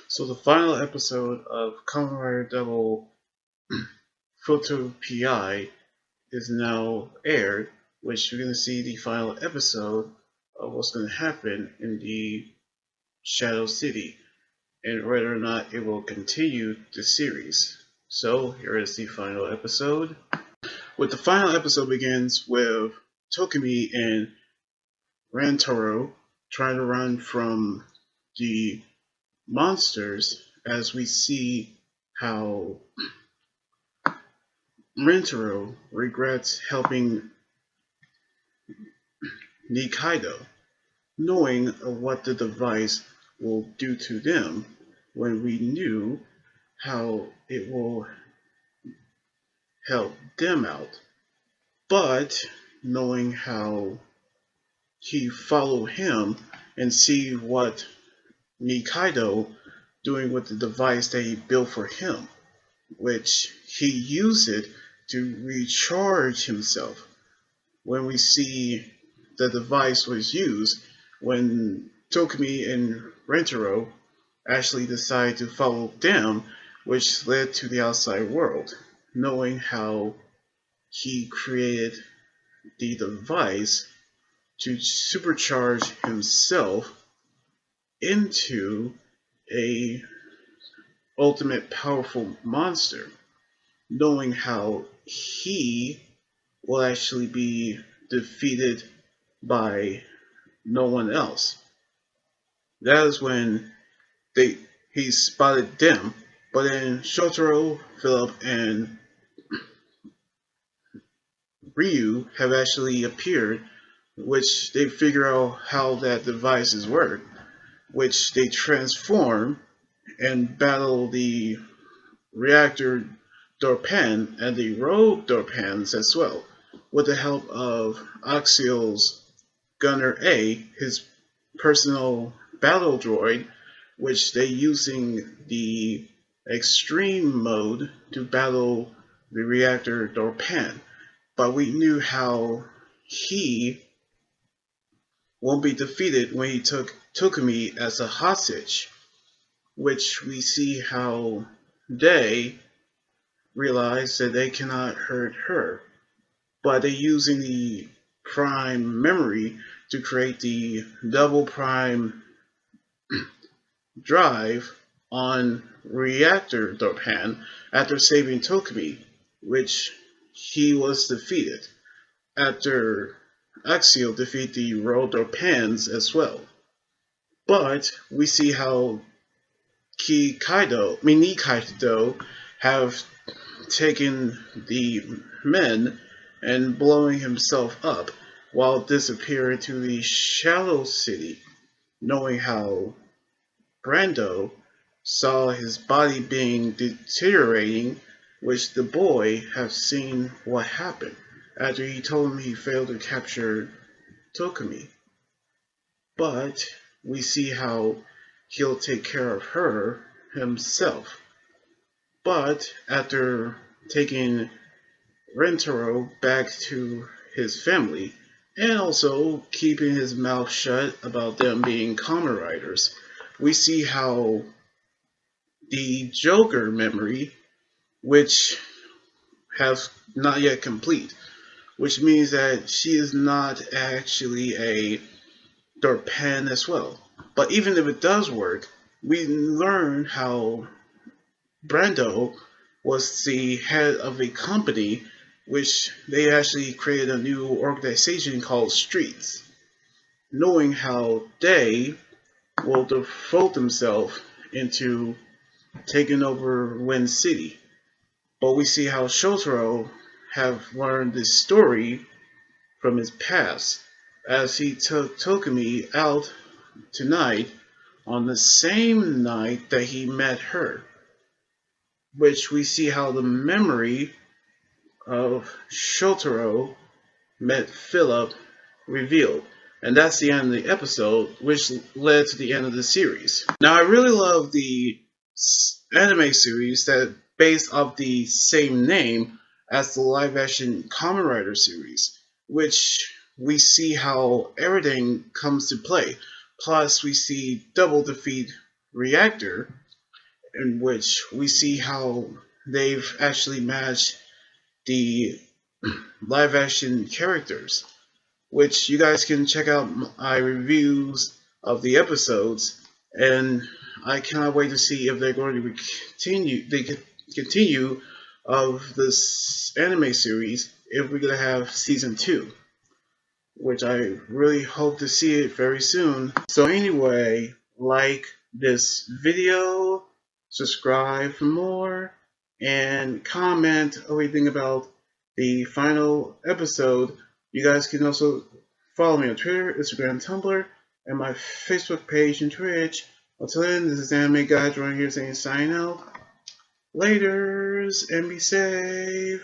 So the final episode of Kamen Rider Double Fuuto PI is now aired, which you're going to see the final episode of what's going to happen in the Shadow City and whether or not it will continue the series. So here is the final episode. The final episode begins with Tokumi and Rantaro trying to run from the monsters as we see how Rintaro regrets helping Nikaido, knowing what the device will do to them when we knew how it will help them out. But knowing how he followed him and see what Nikaido doing with the device that he built for him, which he used it to recharge himself. When we see the device was used, when Tokumi and Rentaro actually decided to follow them, which led to the outside world, knowing how he created the device to supercharge himself into a ultimate powerful monster, knowing how he will actually be defeated by no one else. That is when he spotted them, but then Shotaro, Philip, and Ryu have actually appeared, which they figure out how that devices work, which they transform and battle the Reactor Dopant and the Rogue Dopants as well, with the help of Axial's Gunner A, his personal battle droid, which they using the extreme mode to battle the Reactor Dopant. But we knew how he won't be defeated when he took Tokumi as a hostage, which we see how they realize that they cannot hurt her, but they're using the prime memory to create the double prime drive on Reactor Dopant after saving Tokumi, which he was defeated after Axial defeat the Rogue Dopants as well. But we see how Nikaido have taken the men and blowing himself up while disappearing to the Shadow City, knowing how Brando saw his body being deteriorating, which the boy have seen what happened after he told him he failed to capture Tokumi. But we see how he'll take care of her himself. But after taking Rentaro back to his family, and also keeping his mouth shut about them being Kamen Riders, we see how the Joker memory, which has not yet complete, which means that she is not actually a Dorpan as well. But even if it does work, we learn how Brando was the head of a company which they actually created a new organization called Streets, knowing how they will devote themselves into taking over Wind City. But we see how Shotaro have learned this story from his past as he took Tokumi out tonight on the same night that he met her, which we see how the memory of Shotaro met Philip revealed. And that's the end of the episode, which led to the end of the series. Now, I really love the anime series that based off the same name as the live action Kamen Rider series, which we see how everything comes to play. Plus, we see Double defeat Reactor, in which we see how they've actually matched the live action characters, which you guys can check out my reviews of the episodes, and I cannot wait to see if they're going to continue of this anime series if we're going to have season 2, which I really hope to see it very soon. So anyway, like this video, subscribe for more, and comment everything about the final episode. You guys can also follow me on Twitter, Instagram, Tumblr, and my Facebook page and Twitch. Until then, this is Anime Guy Drawing here saying sign out. Laters, and be safe.